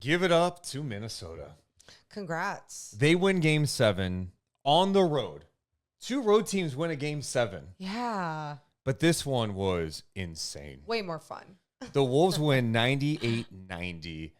Give it up to Minnesota. Congrats. They win game 7 on the road. 2 road teams win a game 7. Yeah. But this one was insane. Way more fun. The Wolves win 98-90.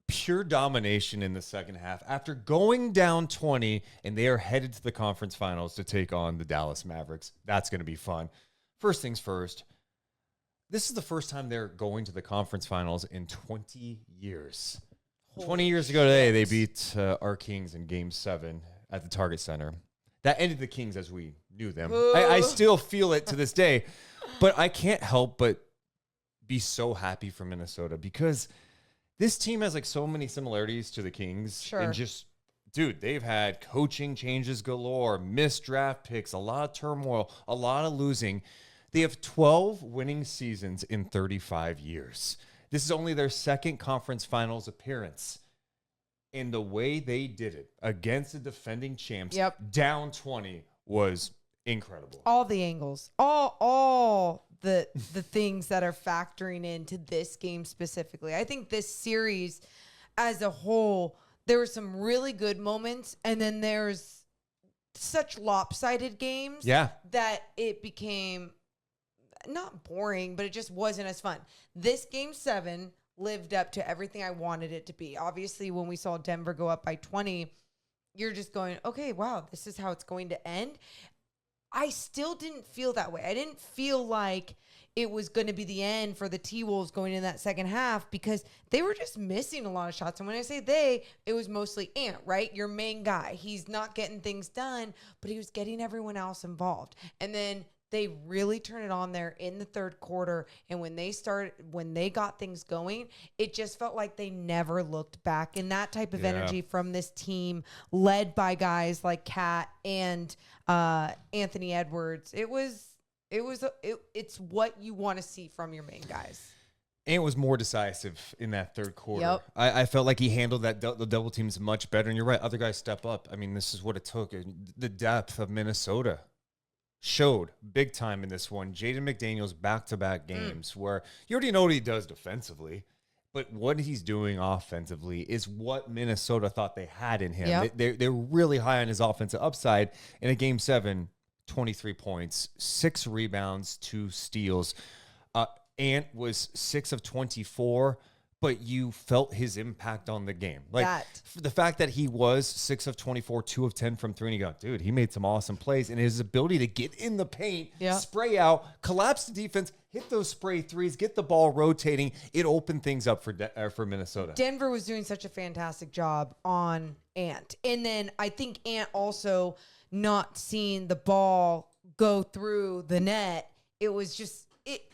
Pure domination in the second half after going down 20, and they are headed to the conference finals to take on the Dallas Mavericks. That's going to be fun. First things first, this is the first time they're going to the conference finals in 20 years. 20 years ago today, they beat our Kings in Game 7 at the Target Center. That ended the Kings as we knew them. I still feel it to this day, but I can't help but be so happy for Minnesota because this team has like so many similarities to the Kings. Sure. And just, dude, they've had coaching changes galore, missed draft picks, a lot of turmoil, a lot of losing. They have 12 winning seasons in 35 years. This is only their second conference finals appearance. And the way they did it against the defending champs, down 20, was incredible. All the angles, all the things that are factoring into this game specifically. I think this series as a whole, there were some really good moments, and then there's such lopsided games that it became not boring, but it just wasn't as fun. This game 7 lived up to everything I wanted it to be. Obviously, when we saw Denver go up by 20, you're just going, okay, wow, this is how it's going to end. I still didn't feel that way. I didn't feel like it was going to be the end for the T-Wolves going in that second half because they were just missing a lot of shots. And when I say they, it was mostly Ant, right? Your main guy. He's not getting things done, but he was getting everyone else involved. And then they really turned it on there in the third quarter. And when they got things going, it just felt like they never looked back. And that type of energy from this team led by guys like Kat and Anthony Edwards. It's what you want to see from your main guys. Ant was more decisive in that third quarter. I felt like he handled the double teams much better. And you're right, other guys step up. I mean, this is what it took. The depth of Minnesota showed big time in this one. Jaden McDaniels back-to-back games where you already know what he does defensively, but what he's doing offensively is what Minnesota thought they had in him. They're really high on his offensive upside. In a game 7, 23 points, 6 rebounds, 2 steals. Ant was 6 of 24, but you felt his impact on the game. Like the fact that he was 6 of 24, 2 of 10 from 3, and you go, dude, he made some awesome plays. And his ability to get in the paint, spray out, collapse the defense, hit those spray threes, get the ball rotating, it opened things up for Minnesota. Denver was doing such a fantastic job on Ant. And then I think Ant also not seeing the ball go through the net, it was just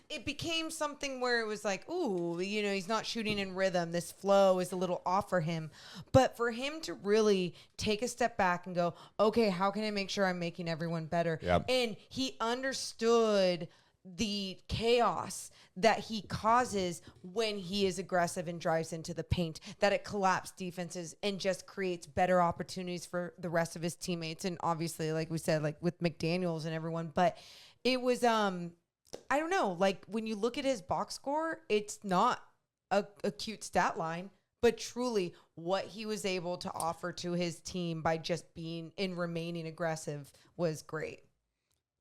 it became something where it was like, ooh, he's not shooting in rhythm. This flow is a little off for him. But for him to really take a step back and go, okay, how can I make sure I'm making everyone better? And he understood the chaos that he causes when he is aggressive and drives into the paint, that it collapses defenses and just creates better opportunities for the rest of his teammates. And obviously, like we said, like with McDaniels and everyone, but it was, I don't know, like when you look at his box score, it's not a cute stat line, but truly what he was able to offer to his team by just being and remaining aggressive was great.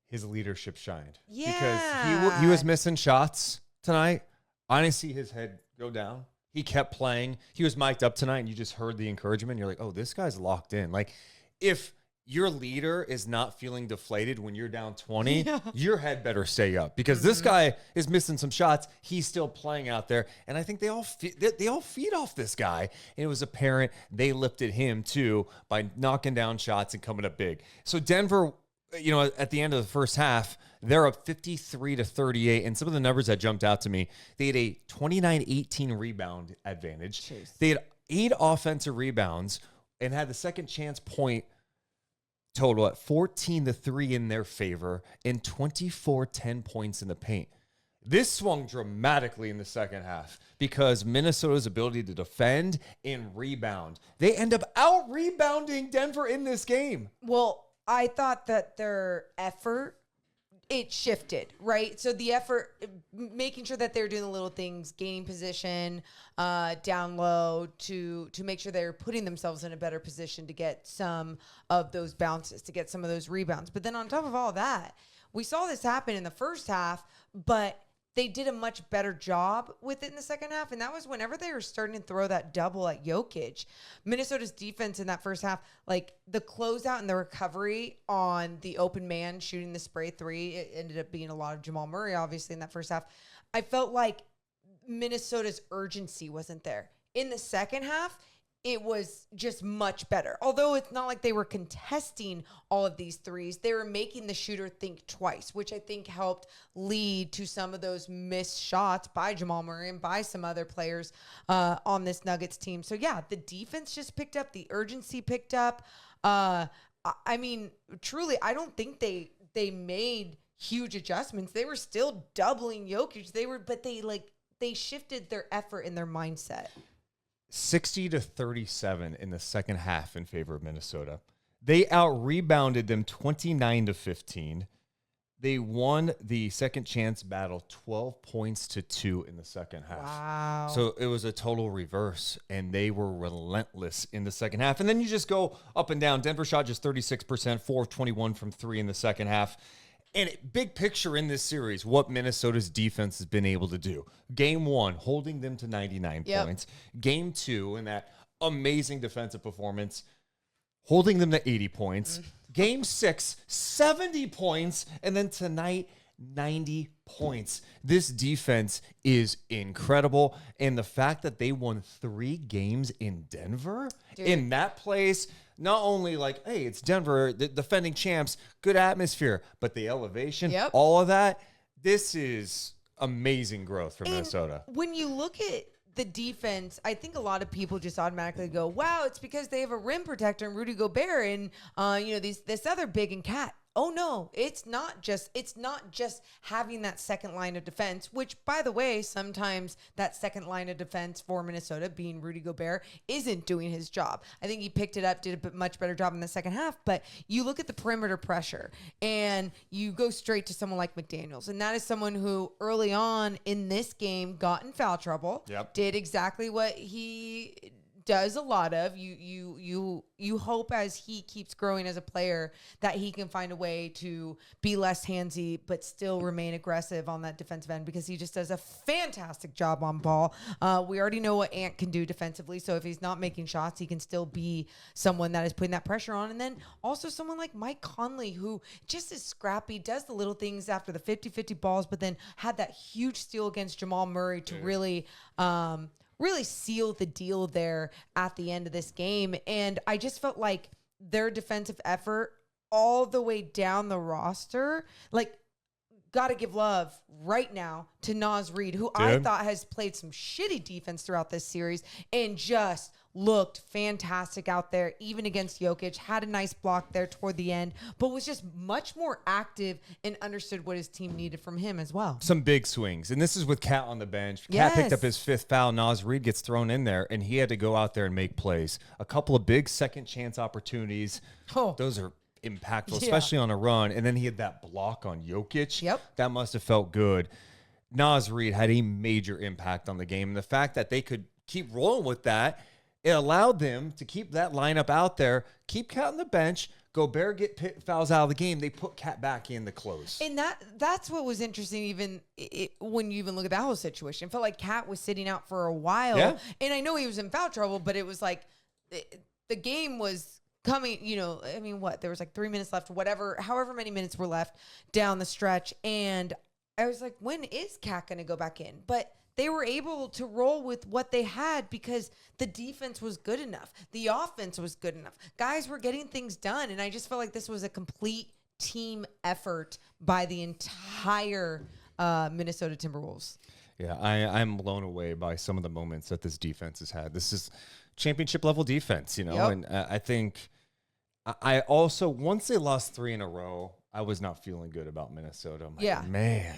His leadership shined. Because he was missing shots tonight. I didn't see his head go down. He kept playing. He was mic'd up tonight, and you just heard the encouragement. You're like, oh, this guy's locked in. Like, if your leader is not feeling deflated when you're down 20, your head better stay up because this guy is missing some shots. He's still playing out there. And I think they all feed off this guy. And it was apparent they lifted him too by knocking down shots and coming up big. So Denver, at the end of the first half, they're up 53-38. And some of the numbers that jumped out to me, they had a 29-18 rebound advantage. Jeez. They had 8 offensive rebounds and had the second chance point total at 14-3 in their favor and 24-10 points in the paint. This swung dramatically in the second half because Minnesota's ability to defend and rebound. They end up out-rebounding Denver in this game. Well, I thought that their effort it shifted, right? So the effort, making sure that they're doing the little things, gaining position, down low to make sure they're putting themselves in a better position to get some of those bounces, to get some of those rebounds. But then on top of all that, we saw this happen in the first half, but they did a much better job with it in the second half. And that was whenever they were starting to throw that double at Jokic. Minnesota's defense in that first half, like the closeout and the recovery on the open man shooting the spray three, it ended up being a lot of Jamal Murray, obviously, in that first half. I felt like Minnesota's urgency wasn't there. In the second half, it was just much better. Although it's not like they were contesting all of these threes, they were making the shooter think twice, which I think helped lead to some of those missed shots by Jamal Murray and by some other players on this Nuggets team. So yeah, the defense just picked up, the urgency picked up. I mean, truly, I don't think they made huge adjustments. They were still doubling Jokic. But they shifted their effort and their mindset. 60-37 in the second half in favor of Minnesota. They out-rebounded them 29-15. They won the second chance battle 12 points to 2 in the second half. Wow. So it was a total reverse, and they were relentless in the second half. And then you just go up and down. Denver shot just 36%, 4 of 21 from 3 in the second half. And big picture in this series, what Minnesota's defense has been able to do. Game 1, holding them to 99 points. Game 2, in that amazing defensive performance, holding them to 80 points. Game 6, 70 points. And then tonight, 90 points. This defense is incredible. And the fact that they won 3 games in Denver, in that place, not only like, hey, it's Denver, the defending champs, good atmosphere, but the elevation, all of that, this is amazing growth for Minnesota. When you look at the defense, I think a lot of people just automatically go, wow, it's because they have a rim protector and Rudy Gobert and this other big and Cat. Oh no, it's not just having that second line of defense, which by the way, sometimes that second line of defense for Minnesota, being Rudy Gobert, isn't doing his job. I think he picked it up, did a much better job in the second half, but you look at the perimeter pressure and you go straight to someone like McDaniels, and that is someone who early on in this game got in foul trouble, did exactly what he does a lot of. You hope as he keeps growing as a player that he can find a way to be less handsy but still remain aggressive on that defensive end, because he just does a fantastic job on ball. We already know what Ant can do defensively, so if he's not making shots, he can still be someone that is putting that pressure on. And then also someone like Mike Conley, who just is scrappy, does the little things after the 50-50 balls, but then had that huge steal against Jamal Murray to really seal the deal there at the end of this game. And I just felt like their defensive effort all the way down the roster, like, got to give love right now to Naz Reid, who I thought has played some shitty defense throughout this series and just looked fantastic out there, even against Jokic, had a nice block there toward the end, but was just much more active and understood what his team needed from him as well. Some big swings. And this is with Cat on the bench. Cat picked up his 5th foul. Naz Reid gets thrown in there, and he had to go out there and make plays. A couple of big second chance opportunities. Those are impactful, especially on a run. And then he had that block on Jokic. That must have felt good. Naz Reid had a major impact on the game. And the fact that they could keep rolling with that, it allowed them to keep that lineup out there, keep Cat on the bench, Gobert get fouls out of the game. They put Cat back in the close. And that's what was interesting, even when you even look at that whole situation. It felt like Cat was sitting out for a while. And I know he was in foul trouble, but it was like the game was coming, I mean, there was like 3 minutes left, however many minutes were left down the stretch. And I was like, when is Cat going to go back in? But they were able to roll with what they had because the defense was good enough. The offense was good enough. Guys were getting things done. And I just felt like this was a complete team effort by the entire Minnesota Timberwolves. Yeah, I'm blown away by some of the moments that this defense has had. This is championship level defense, and I think I also, once they lost 3 in a row, I was not feeling good about Minnesota. I'm like, man,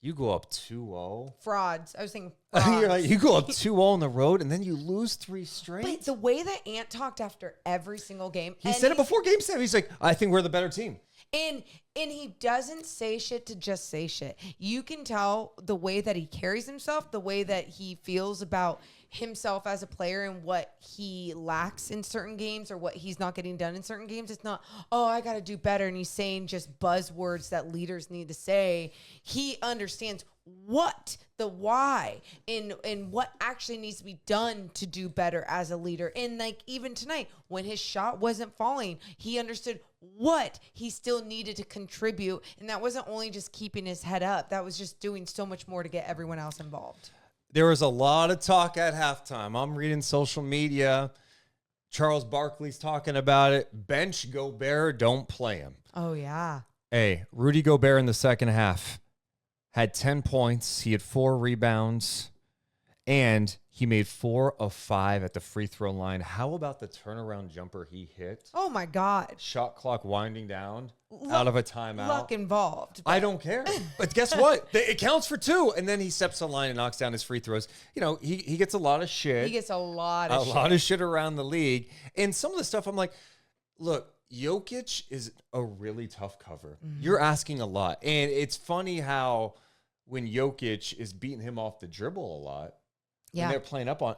You go up 2-0. Frauds. I was thinking frauds. You're like, you go up 2-0 on the road, and then you lose 3 straight. But the way that Ant talked after every single game. He said it before Game 7. He's like, I think we're the better team. And he doesn't say shit to just say shit. You can tell the way that he carries himself, the way that he feels about himself as a player and what he lacks in certain games or what he's not getting done in certain games. It's not, oh, I got to do better. And he's saying just buzzwords that leaders need to say. He understands what the why and what actually needs to be done to do better as a leader. And like even tonight when his shot wasn't falling, he understood what he still needed to contribute. And that wasn't only just keeping his head up. That was just doing so much more to get everyone else involved. There was a lot of talk at halftime. I'm reading social media. Charles Barkley's talking about it. Bench Gobert, don't play him. Oh, yeah. Hey, Rudy Gobert in the second half had 10 points. He had 4 rebounds, and he made 4 of 5 at the free throw line. How about the turnaround jumper he hit? Oh, my God. Shot clock winding down out of a timeout. Luck involved. I don't care. But guess what? It counts for 2. And then he steps on the line and knocks down his free throws. You know, he gets a lot of shit. He gets a lot of shit around the league. And some of the stuff I'm like, look, Jokic is a really tough cover. Mm-hmm. You're asking a lot. And it's funny how when Jokic is beating him off the dribble a lot, and they're playing up on,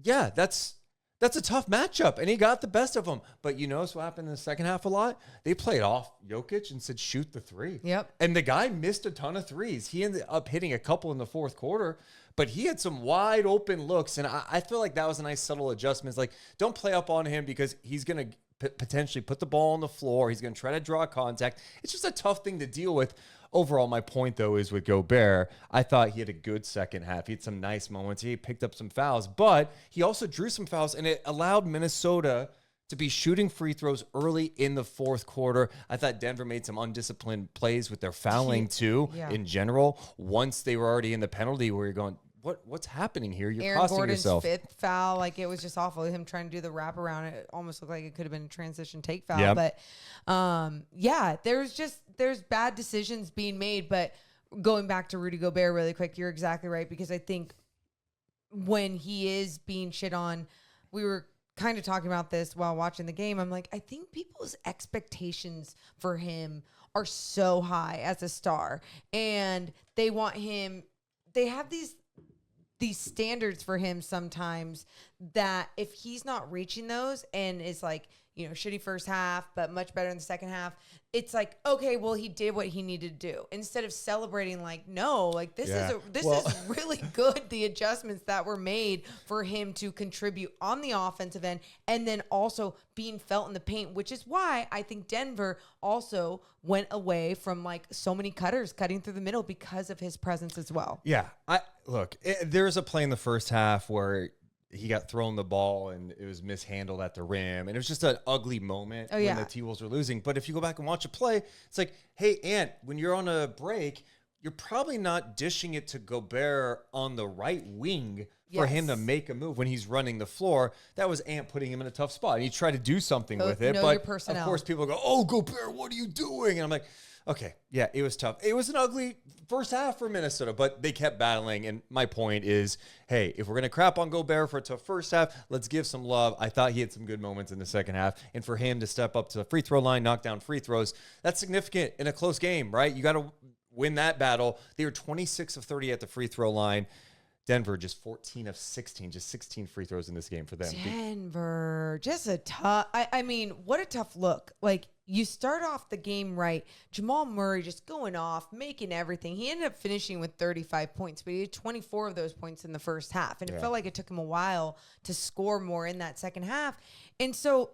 yeah, that's a tough matchup. And he got the best of them. But you notice what happened in the second half a lot? They played off Jokic and said, shoot the 3. Yep. And the guy missed a ton of threes. He ended up hitting a couple in the fourth quarter, but he had some wide open looks. And I feel like that was a nice subtle adjustment. It's like, don't play up on him because he's going to potentially put the ball on the floor. He's going to try to draw contact. It's just a tough thing to deal with. Overall, my point, though, is with Gobert, I thought he had a good second half. He had some nice moments. He picked up some fouls, but he also drew some fouls, and it allowed Minnesota to be shooting free throws early in the fourth quarter. I thought Denver made some undisciplined plays with their fouling, too, in general. Once they were already in the penalty where you're going, what's happening here? You're Aaron costing Gordon's yourself. 5th foul, like it was just awful. Him trying to do the wraparound, it almost looked like it could have been a transition take foul. Yep. But there's bad decisions being made. But going back to Rudy Gobert really quick, you're exactly right, because I think when he is being shit on, we were kind of talking about this while watching the game. I'm like, I think people's expectations for him are so high as a star, and they want him. They have these standards for him sometimes that if he's not reaching those and is like, you know, shitty first half, but much better in the second half, it's like, okay, well, he did what he needed to do. Instead of celebrating like, no, like this is really good, the adjustments that were made for him to contribute on the offensive end and then also being felt in the paint, which is why I think Denver also went away from like so many cutters cutting through the middle because of his presence as well. Yeah. There's a play in the first half where he got thrown the ball and it was mishandled at the rim. And it was just an ugly moment when the T-Wolves were losing. But if you go back and watch a play, it's like, hey, Ant, when you're on a break, you're probably not dishing it to Gobert on the right wing for him to make a move when he's running the floor. That was Ant putting him in a tough spot. And he tried to do something with it. But of course, people go, oh, Gobert, what are you doing? And I'm like, okay, yeah, it was tough. It was an ugly first half for Minnesota, but they kept battling. And my point is, hey, if we're going to crap on Gobert for a tough first half, let's give some love. I thought he had some good moments in the second half. And for him to step up to the free throw line, knock down free throws, that's significant in a close game, right? You got to win that battle. They were 26 of 30 at the free throw line. Denver just 14 of 16, just 16 free throws in this game for them. Denver, just a tough, I mean, what a tough look. Like, you start off the game right. Jamal Murray just going off, making everything. He ended up finishing with 35 points, but he had 24 of those points in the first half. And it felt like it took him a while to score more in that second half. And so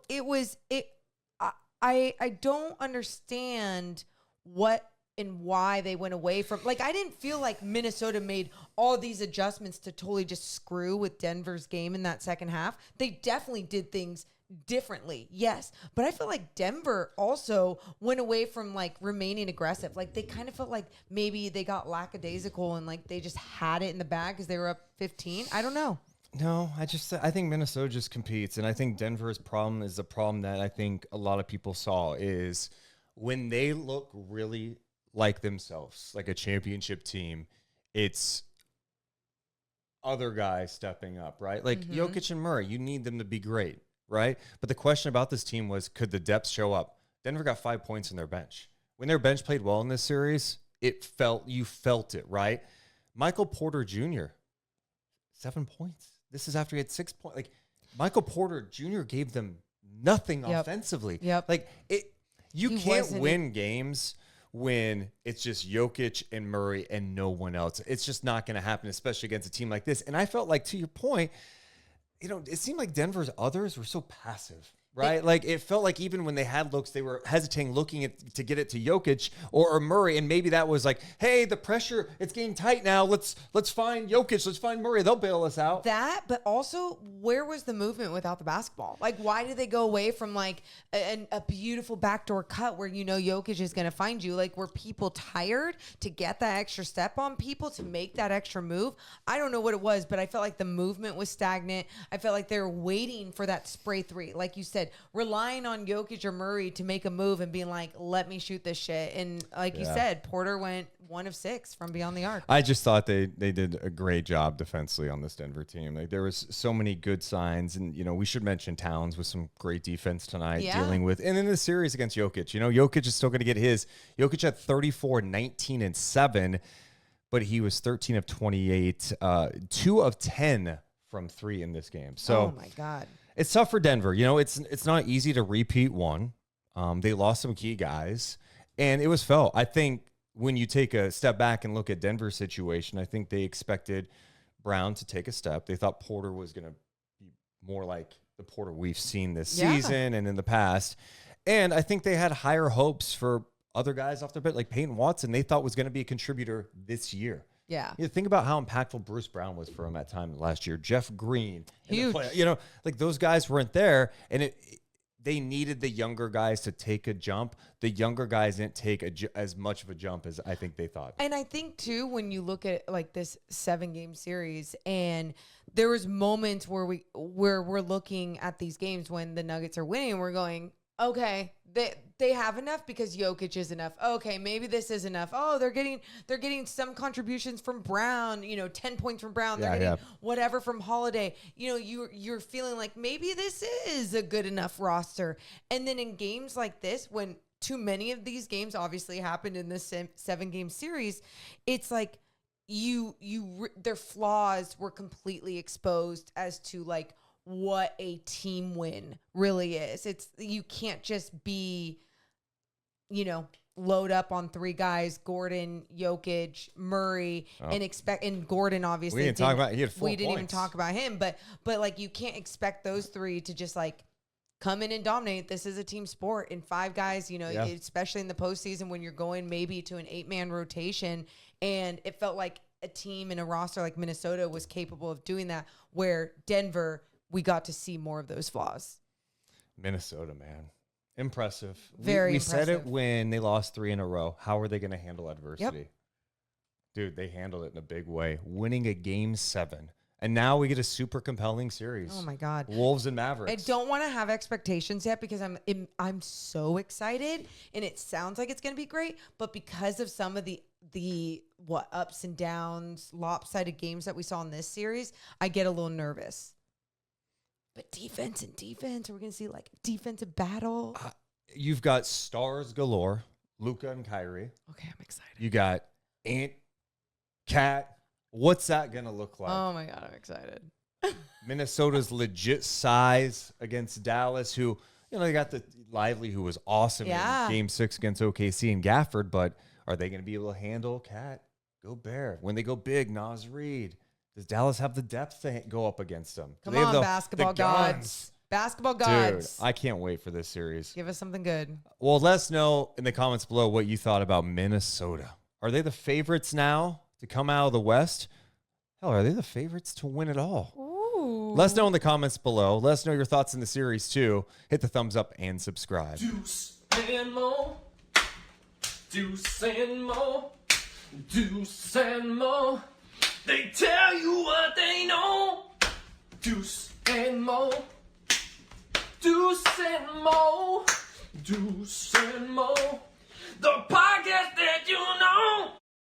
I don't understand what and why they went away from, like, I didn't feel like Minnesota made all these adjustments to totally just screw with Denver's game in that second half. They definitely did things differently, yes, but I feel like Denver also went away from like remaining aggressive. Like they kind of felt like maybe they got lackadaisical and like they just had it in the bag because they were up 15. I don't know. No, I think Minnesota just competes, and I think Denver's problem is the problem that I think a lot of people saw is when they look really like themselves, like a championship team. It's other guys stepping up, right? Like Jokic and Murray, you need them to be great, right? But the question about this team was, could the depth show up? Denver got 5 points in their bench. When their bench played well in this series, you felt it, right? Michael Porter Jr., 7 points. This is after he had 6 points. Like, Michael Porter Jr. gave them nothing offensively. Like, you can't win games when it's just Jokic and Murray and no one else. It's just not going to happen, especially against a team like this. And I felt like, to your point, it seemed like Denver's others were so passive, right? Like, it felt like even when they had looks, they were hesitating, looking to get it to Jokic or Murray, and maybe that was like, hey, the pressure, it's getting tight now. Let's find Jokic, let's find Murray. They'll bail us out. That, but also, where was the movement without the basketball? Like, why did they go away from like a beautiful backdoor cut where Jokic is going to find you? Like, were people tired to get that extra step on people to make that extra move? I don't know what it was, but I felt like the movement was stagnant. I felt like they were waiting for that spray three, like you said, relying on Jokic or Murray to make a move and being like, let me shoot this shit. And like you said, Porter went 1 of 6 from beyond the arc. I just thought they did a great job defensively on this Denver team. Like, there was so many good signs, and we should mention Towns with some great defense tonight dealing with, and in the series against Jokic, Jokic is still going to get his. Jokic had 34, 19, and 7, but he was 13 of 28, 2 of 10 from 3 in this game. So, oh my God. It's tough for Denver. It's not easy to repeat one. They lost some key guys, and it was felt. I think when you take a step back and look at Denver's situation, I think they expected Brown to take a step. They thought Porter was going to be more like the Porter we've seen this season and in the past. And I think they had higher hopes for other guys off their bench, like Peyton Watson, they thought was going to be a contributor this year. Yeah. Think about how impactful Bruce Brown was for him at time last year. Jeff Green. Huge. Like those guys weren't there, and they needed the younger guys to take a jump. The younger guys didn't take as much of a jump as I think they thought. And I think, too, when you look at like this 7-game series, and there was moments where we're looking at these games when the Nuggets are winning, and we're going, okay, they have enough because Jokic is enough. Okay, maybe this is enough. Oh, they're getting some contributions from Brown, 10 points from Brown. They're getting whatever from Holiday. You're feeling like maybe this is a good enough roster. And then in games like this, when too many of these games obviously happened in this 7-game series, it's like their flaws were completely exposed as to like what a team win really is. You can't just be, load up on 3 guys, Gordon, Jokic, Murray, and Gordon obviously. We didn't talk about, he had 4 We didn't points. even talk about him, but like you can't expect those 3 to just like come in and dominate. This is a team sport, and 5 guys, especially in the postseason when you're going maybe to an 8-man rotation, and it felt like a team in a roster like Minnesota was capable of doing that, where Denver, we got to see more of those flaws. Minnesota, man. Impressive. Very we impressive. said it when they lost 3 in a row. How are they going to handle adversity? Yep. Dude, they handled it in a big way, winning a game 7. And now we get a super compelling series. Oh my God. Wolves and Mavericks. I don't want to have expectations yet because I'm so excited, and it sounds like it's going to be great, but because of some of the ups and downs, lopsided games that we saw in this series, I get a little nervous. But defense, we're going to see like defensive battle. You've got stars galore, Luka and Kyrie. Okay, I'm excited. You got Ant, Cat. What's that going to look like? Oh my God, I'm excited. Minnesota's legit size against Dallas, who, they got the Lively, who was awesome in Game 6 against OKC and Gafford, but are they going to be able to handle Cat, Gobert? When they go big, Naz Reid. Does Dallas have the depth to go up against them? Come on, basketball gods. Basketball gods. Dude, I can't wait for this series. Give us something good. Well, let us know in the comments below what you thought about Minnesota. Are they the favorites now to come out of the West? Hell, are they the favorites to win it all? Ooh. Let us know in the comments below. Let us know your thoughts in the series, too. Hit the thumbs up and subscribe. Deuce and Mo. Deuce and Mo. Deuce and Mo. They tell you what they know. Deuce and Mo. Deuce and Mo. Deuce and Mo. The podcast that you know.